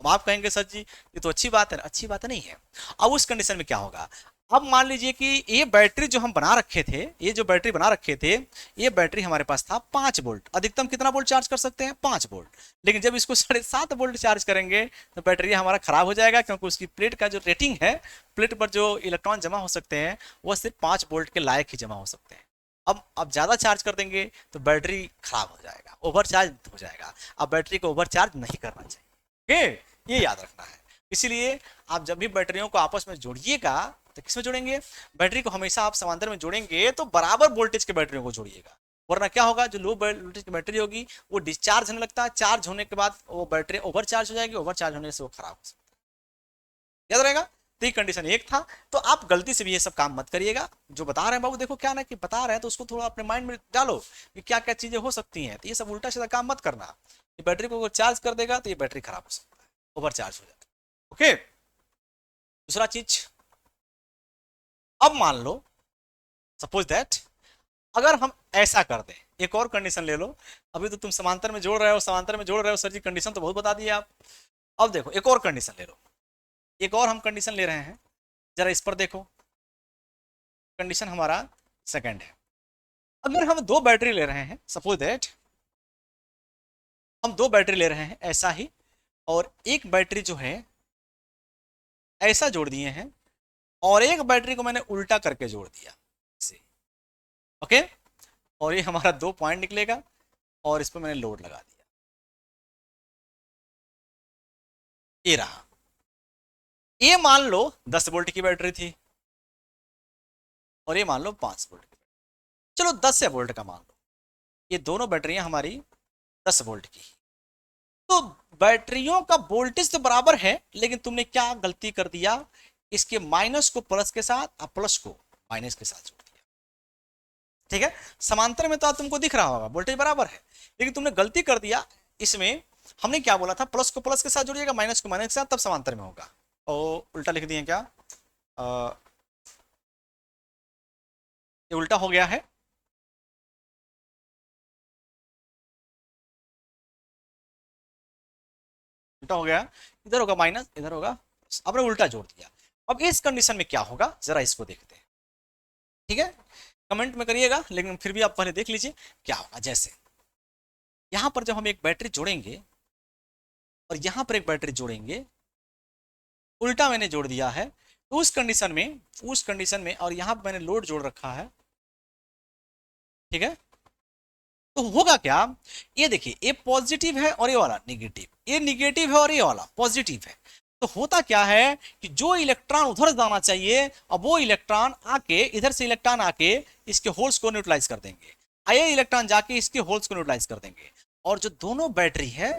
अब आप कहेंगे सर जी ये तो अच्छी बात है, अच्छी बात नहीं है। अब उस कंडीशन में क्या होगा, अब मान लीजिए कि ये बैटरी जो हम बना रखे थे, ये जो बैटरी बना रखे थे, ये बैटरी हमारे पास था 5 वोल्ट, अधिकतम कितना वोल्ट चार्ज कर सकते हैं, 5 वोल्ट। लेकिन जब इसको 7.5 वोल्ट चार्ज करेंगे तो बैटरी हमारा खराब हो जाएगा, क्योंकि उसकी प्लेट का जो रेटिंग है, प्लेट पर जो इलेक्ट्रॉन जमा हो सकते हैं वो सिर्फ 5 वोल्ट के लायक ही जमा हो सकते हैं। अब ज्यादा चार्ज कर देंगे तो बैटरी खराब हो जाएगा, ओवर चार्ज हो जाएगा। अब बैटरी को ओवर चार्ज नहीं करना चाहिए, ओके, ये याद रखना है। इसीलिए आप जब भी बैटरियों को आपस में जोड़िएगा तो किसमें जोड़ेंगे, बैटरी को हमेशा आप समांतर में जोड़ेंगे तो बराबर वोल्टेज के बैटरियों को जोड़िएगा, वरना क्या होगा, जो लो वोल्टेज की बैटरी होगी वो डिस्चार्ज होने लगता है, चार्ज होने के बाद वो बैटरी ओवर चार्ज हो जाएगी, ओवर चार्ज होने से वो खराब हो सकती है, याद रहेगा। तो ये कंडीशन एक था। तो आप गलती से भी ये सब काम मत करिएगा, जो बता रहे हैं बाबू, देखो क्या ना कि बता रहे हैं तो उसको थोड़ा अपने माइंड में डालो कि क्या क्या चीजें हो सकती हैं, तो ये सब उल्टा सीधा काम मत करना। ये बैटरी को चार्ज कर देगा तो ये बैटरी खराब हो सकता है, ओवर चार्ज हो जाता है, ओके। दूसरा चीज, अब मान लो सपोज दैट अगर हम ऐसा कर दें, एक और कंडीशन ले लो। अभी तो तुम समांतर में जोड़ रहे हो, समांतर में जोड़ रहे हो सर जी, कंडीशन तो बहुत बता दिए आप। अब देखो एक और कंडीशन ले लो, एक और हम कंडीशन ले रहे हैं, जरा इस पर देखो। कंडीशन हमारा सेकंड है, अगर हम दो बैटरी ले रहे हैं, सपोज दैट हम दो बैटरी ले रहे हैं ऐसा ही, और एक बैटरी जो है ऐसा जोड़ दिए हैं और एक बैटरी को मैंने उल्टा करके जोड़ दिया, ओके। और ये हमारा 2 पॉइंट निकलेगा और इस पर मैंने लोड लगा दिया, ये रहा। ये मान लो 10 वोल्ट की बैटरी थी और ये मान लो 5 वोल्ट की, चलो 10 वोल्ट का मान लो, ये दोनों बैटरियां हमारी 10 वोल्ट की। तो बैटरियों का वोल्टेज तो बराबर है, लेकिन तुमने क्या गलती कर दिया, इसके माइनस को प्लस के साथ और प्लस को माइनस के साथ जोड़ दिया, ठीक है। समांतर में तो तुमको दिख रहा होगा वोल्टेज बराबर है, लेकिन तुमने गलती कर दिया इसमें। हमने क्या बोला था, प्लस को प्लस के साथ जोड़िएगा, माइनस को माइनस के साथ, तब समांतर में होगा। और उल्टा लिख दिए क्या, ये उल्टा हो गया है। उल्टा हो गया, इधर होगा माइनस, इधर होगा प्लस। आपने उल्टा जोड़ दिया। अब इस कंडीशन में क्या होगा जरा इसको देखते हैं, ठीक है। कमेंट में करिएगा, लेकिन फिर भी आप पहले देख लीजिए क्या होगा। जैसे यहां पर जब हम एक बैटरी जोड़ेंगे और यहां पर एक बैटरी जोड़ेंगे, उल्टा मैंने जोड़ दिया है, तो उस कंडीशन में और यहां पर मैंने लोड जोड़ रखा है, ठीक है। तो होगा क्या, ये देखिए, ये पॉजिटिव है और ये वाला निगेटिव, ये निगेटिव है और ये वाला पॉजिटिव है। तो होता क्या है कि जो इलेक्ट्रॉन उधर जाना चाहिए, अब वो इलेक्ट्रॉन आके इधर से इलेक्ट्रॉन आके इसके होल्स को न्यूट्रलाइज कर देंगे, ये इलेक्ट्रॉन जाके इसके होल्स को न्यूट्रलाइज कर देंगे। और जो दोनों बैटरी है,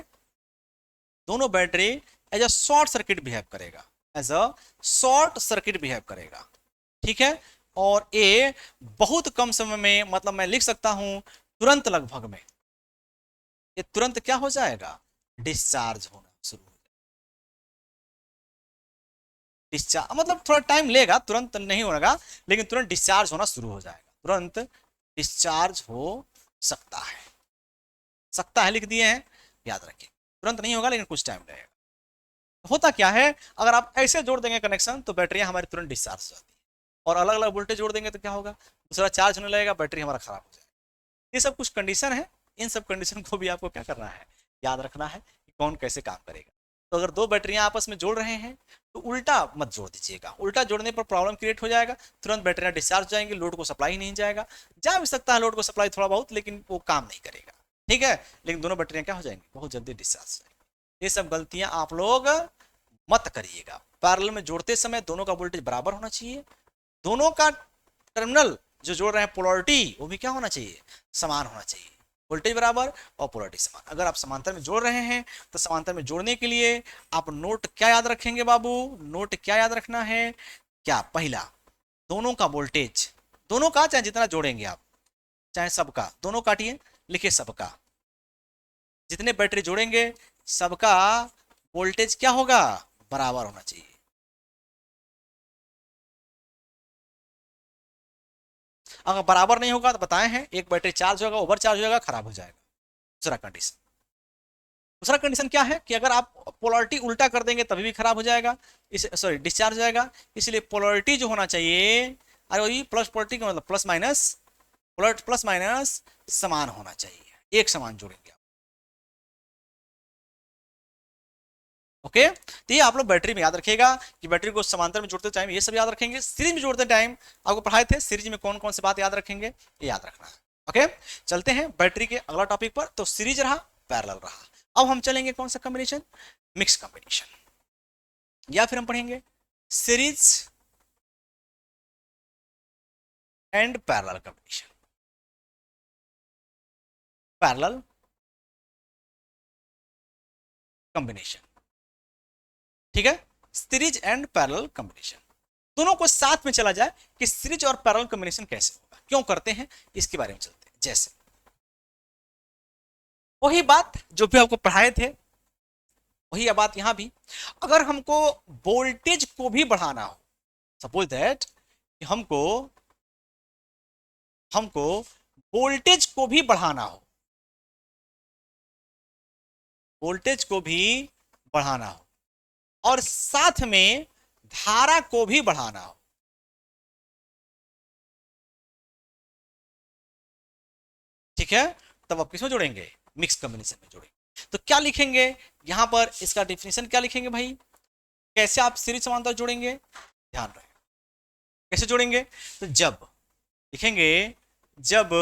दोनों battery as a short circuit behave करेगा, as a short circuit behave करेगा, ठीक है। और ये बहुत कम समय में, मतलब मैं लिख सकता हूं तुरंत लगभग में, ये तुरंत क्या हो जाएगा, डिस्चार्ज होना शुरू हो जाएगा। डिस्चार्ज मतलब थोड़ा टाइम लेगा, तुरंत नहीं होगा, लेकिन तुरंत डिस्चार्ज होना शुरू हो जाएगा, तुरंत डिस्चार्ज हो सकता है, सकता है लिख दिए हैं, याद रखिए। तुरंत नहीं होगा लेकिन कुछ टाइम लगेगा। होता क्या है, अगर आप ऐसे जोड़ देंगे कनेक्शन तो बैटरियां हमारी तुरंत डिस्चार्ज हो जाती है, और अलग अलग वोल्टेज जोड़ देंगे तो क्या होगा, दूसरा चार्ज होने लगेगा, बैटरी हमारा खराब हो जाएगा। ये सब कुछ कंडीशन है, इन सब कंडीशन को भी आपको क्या करना है, याद रखना है कि कौन कैसे काम करेगा। तो अगर दो बैटरियां आपस में जोड़ रहे हैं तो उल्टा मत जोड़ दीजिएगा, उल्टा जोड़ने पर प्रॉब्लम क्रिएट हो जाएगा, तुरंत बैटरियां डिस्चार्ज हो जाएंगी, लोड को सप्लाई नहीं जाएगा। जा भी सकता है लोड को सप्लाई थोड़ा बहुत, लेकिन वो काम नहीं करेगा, ठीक है। लेकिन दोनों बैटरियां क्या हो जाएंगी, बहुत जल्दी डिस्चार्ज हो जाएंगी। ये सब गलतियां आप लोग मत करिएगा। पैरेलल में जोड़ते समय दोनों का वोल्टेज बराबर होना चाहिए, दोनों का टर्मिनल जो जोड़ रहे हैं पोलरिटी वो भी क्या होना चाहिए, समान होना चाहिए, वोल्टेज बराबर और पोलरिटी समान। अगर आप समांतर में जोड़ रहे हैं तो समांतर में जोड़ने के लिए आप नोट क्या याद रखेंगे बाबू, नोट क्या याद रखना है, क्या, पहला दोनों का वोल्टेज, दोनों का, चाहे जितना जोड़ेंगे आप, चाहे सबका, दोनों काटिए, लिखिए सबका, जितने बैटरी जोड़ेंगे सबका वोल्टेज क्या होगा, बराबर होना चाहिए। अगर बराबर नहीं होगा तो बताए हैं, एक बैटरी चार्ज होगा, ओवर चार्ज होगा, खराब हो जाएगा। दूसरा कंडीशन, दूसरा कंडीशन क्या है कि अगर आप पोलरिटी उल्टा कर देंगे तभी भी खराब हो जाएगा, इस सॉरी डिस्चार्ज हो जाएगा। इसलिए पोलरिटी जो होना चाहिए, अरे वही प्लस, पोलरिटी का मतलब प्लस माइनस, प्लस माइनस समान होना चाहिए, एक समान जोड़ेंगे आप, ओके। तो ये आप लोग बैटरी में याद रखिएगा कि बैटरी को समांतर में जोड़ते टाइम ये सब याद रखेंगे, सीरीज में जोड़ते टाइम आपको पढ़ाए थे सीरीज में कौन कौन सी बात याद रखेंगे, ये याद रखना है, ओके। चलते हैं बैटरी के अगला टॉपिक पर। तो सीरीज रहा, पैरेलल रहा, अब हम चलेंगे कौन सा कॉम्बिनेशन, मिक्स कॉम्बिनेशन, या फिर हम पढ़ेंगे series and parallel combination, parallel combination, ठीक है। सीरीज एंड पैरेलल कॉम्बिनेशन, दोनों को साथ में चला जाए कि सीरीज और पैरेलल कॉम्बिनेशन कैसे होगा, क्यों करते हैं, इसके बारे में चलते हैं। जैसे वही बात जो भी आपको पढ़ाए थे, वही बात यहां भी, अगर हमको वोल्टेज को भी बढ़ाना हो, सपोज दैट कि हमको हमको वोल्टेज को भी बढ़ाना हो, वोल्टेज को भी बढ़ाना हो और साथ में धारा को भी बढ़ाना हो, ठीक है, तब आप किसमें जोड़ेंगे, मिक्स कॉम्बिनेशन में जोड़ेंगे। तो क्या लिखेंगे यहां पर, इसका डिफिनेशन क्या लिखेंगे भाई, कैसे आप सीरीज समांतर जोड़ेंगे, ध्यान रहे कैसे जोड़ेंगे। तो जब लिखेंगे, जब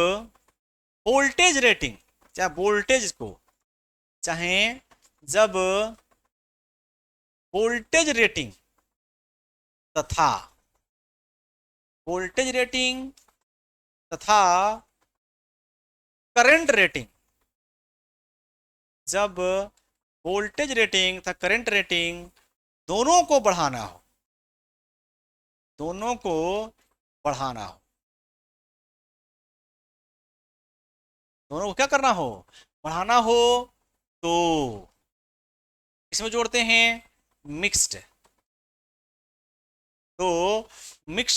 वोल्टेज रेटिंग, चाहे वोल्टेज को, चाहे जब वोल्टेज रेटिंग तथा वोल्टेज रेटिंग तथा करंट रेटिंग, जब वोल्टेज रेटिंग तथा करंट रेटिंग दोनों को बढ़ाना हो, दोनों को बढ़ाना हो, दोनों को क्या करना हो, बढ़ाना हो, तो इसमें जोड़ते हैं मिक्स्ड, तो मिक्स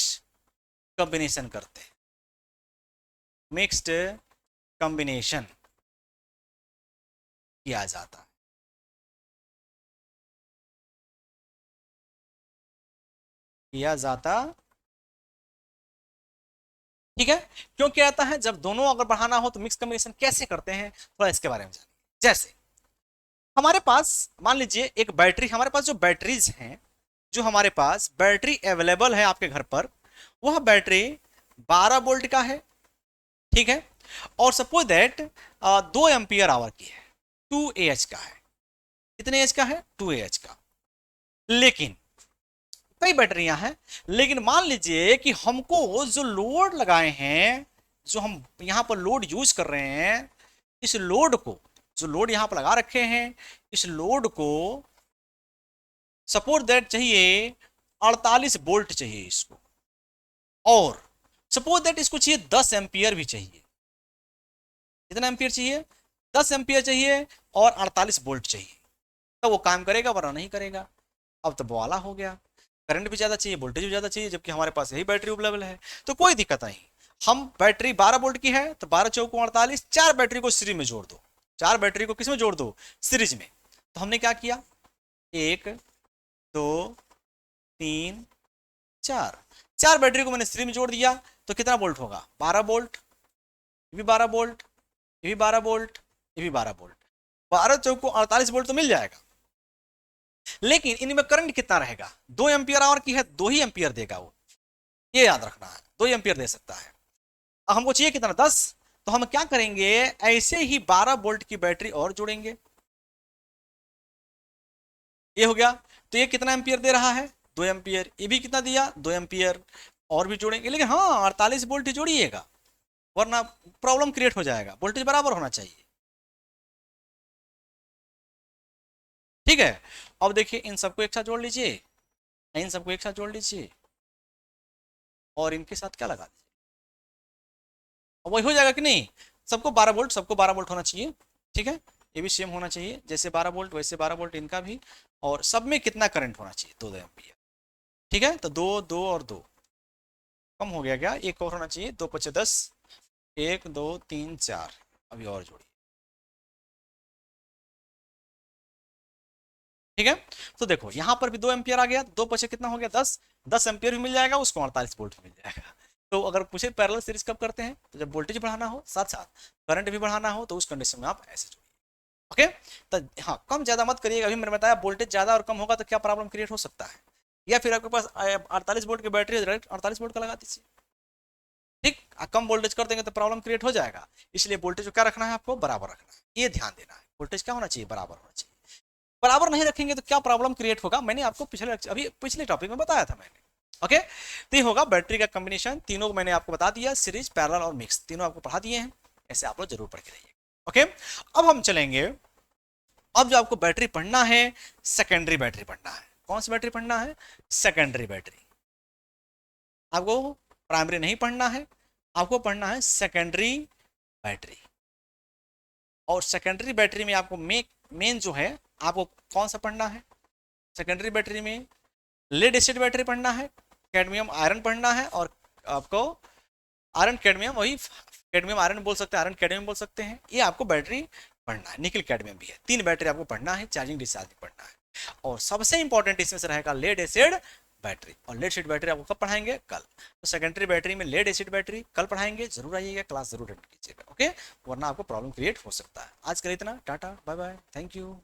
कॉम्बिनेशन करते हैं, मिक्स्ड कॉम्बिनेशन किया जाता है, किया जाता, ठीक है। क्यों किया जाता है? जब दोनों अगर बढ़ाना हो तो मिक्स कॉम्बिनेशन कैसे करते हैं, थोड़ा इसके बारे में जानिए। जैसे हमारे पास मान लीजिए एक बैटरी, हमारे पास जो बैटरीज हैं, जो हमारे पास बैटरी अवेलेबल है आपके घर पर, वह बैटरी 12 वोल्ट का है, ठीक है। और सपोज दैट 2 एम्पियर आवर की है, 2 AH का है। कितने एच का है? 2 AH का। लेकिन कई बैटरियां हैं, लेकिन मान लीजिए कि हमको जो लोड लगाए हैं, जो हम यहां पर लोड यूज कर रहे हैं, इस लोड को, जो लोड यहां पर लगा रखे हैं, इस लोड को सपोज दैट चाहिए 48 वोल्ट चाहिए इसको, और सपोज दैट इसको चाहिए 10 एम्पियर भी चाहिए। कितना एम्पियर चाहिए? 10 एम्पियर चाहिए और 48 वोल्ट चाहिए। तो वो काम करेगा वरना नहीं करेगा। अब तो बवाला हो गया, करंट भी ज़्यादा चाहिए, वोल्टेज भी ज़्यादा चाहिए, जबकि हमारे पास यही बैटरी अवेलेबल है। तो कोई दिक्कत नहीं, हम बैटरी 12 वोल्ट की है तो 12 चौको 48, 4 बैटरी को सीरीज में जोड़ दो। 4 बैटरी को किस में जोड़ दो? सीरीज में। तो हमने क्या किया, 1 2 3 4, 4 बैटरी को मैंने सीरीज में जोड़ दिया। तो कितना वोल्ट होगा? 12 वोल्ट, ये भी 12 वोल्ट, ये भी 12 वोल्ट, ये भी 12 वोल्ट। 12 चौको 48 वोल्ट तो मिल जाएगा। लेकिन इनमें करंट कितना रहेगा? 2 एम्पियर आवर की है, 2 ही एम्पियर देगा वो, ये याद रखना है, 2 एम्पियर दे सकता है। अब हमको चाहिए कितना? 10। तो हम क्या करेंगे, ऐसे ही 12 वोल्ट की बैटरी और जोड़ेंगे। ये हो गया। तो ये कितना एम्पियर दे रहा है? 2 एम्पियर। ये भी कितना दिया? 2 एम्पियर। और भी जोड़ेंगे, लेकिन हाँ 48 वोल्ट ही जोड़िएगा, वरना प्रॉब्लम क्रिएट हो जाएगा। वोल्टेज बराबर होना चाहिए, ठीक है। अब देखिए इन सबको एक साथ जोड़ लीजिए, इन सबको एक साथ जोड़ लीजिए, और इनके साथ क्या लगा दीजिए, वही हो जाएगा कि नहीं? सबको 12 वोल्ट, सबको 12 वोल्ट होना चाहिए, ठीक है। ये भी सेम होना चाहिए, जैसे 12 वोल्ट वैसे 12 वोल्ट इनका भी। और सब में कितना करंट होना चाहिए? 2 2 एम्पियर, ठीक है। तो 2 2 और 2 कम हो गया क्या? एक और होना चाहिए, 2 5 10, 1 2 3 4, अभी और जोड़िए, ठीक है। तो देखो यहाँ पर भी 2 एम्पियर आ गया, 2 5 कितना हो गया? 10, 10 एम्पियर भी मिल जाएगा उसको, 48 वोल्ट भी मिल जाएगा। तो अगर पूछे पैरेलल सीरीज कब करते हैं, तो जब वोल्टेज बढ़ाना हो, साथ साथ करंट भी बढ़ाना हो, तो उस कंडीशन में आप ऐसे जोड़िए, ओके। तो हाँ, कम ज्यादा मत करिएगा। अभी मैंने बताया वोल्टेज ज्यादा और कम होगा तो क्या प्रॉब्लम क्रिएट हो सकता है, या फिर आपके पास 48 वोल्ट की बैटरी है, डायरेक्ट 48 वोल्ट का लगा दीजिए, ठीक। कम वोल्टेज कर देंगे तो प्रॉब्लम क्रिएट हो जाएगा। इसलिए वोल्टेज को क्या रखना है? आपको बराबर रखना है, ये ध्यान देना है। वोल्टेज क्या होना चाहिए? बराबर होना चाहिए। बराबर नहीं रखेंगे तो क्या प्रॉब्लम क्रिएट होगा, मैंने आपको पिछले टॉपिक में बताया था मैंने, ओके। तो ये होगा बैटरी का कॉम्बिनेशन। तीनों को मैंने आपको बता दिया, सीरीज, पैरेलल और मिक्स, तीनों आपको पढ़ा दिए हैं। ऐसे आप लोग जरूर पढ़ के रहिए, ओके। अब हम चलेंगे, अब जो आपको बैटरी पढ़ना है, सेकेंडरी बैटरी पढ़ना है। कौन सी बैटरी पढ़ना है? Secondary battery. आपको प्राइमरी नहीं पढ़ना है, आपको पढ़ना है सेकेंडरी बैटरी। और सेकेंडरी बैटरी में आपको मेन जो है, आपको कौन सा पढ़ना है? सेकेंडरी बैटरी में लेड एसिड बैटरी पढ़ना है, कैडमियम आयरन पढ़ना है, और आपको आयरन कैडमियम, वही कैडमियम आयरन बोल सकते हैं, आयरन कैडमियम बोल सकते हैं, ये आपको बैटरी पढ़ना है। निकल कैडमियम भी है। 3 बैटरी आपको पढ़ना है, चार्जिंग डिस्चार्जिंग पढ़ना है। और सबसे इंपॉर्टेंट इसमें से रहेगा लेड एसिड बैटरी। और लेड एसिड बैटरी आपको कब पढ़ाएंगे? कल। तो सेकेंडरी बैटरी में लेड एसिड बैटरी कल पढ़ाएंगे, जरूर आइएगा, क्लास जरूर अटेंड कीजिएगा, ओके। वरना आपको प्रॉब्लम क्रिएट हो सकता है। आज के लिए इतना, tata bye bye, thank you.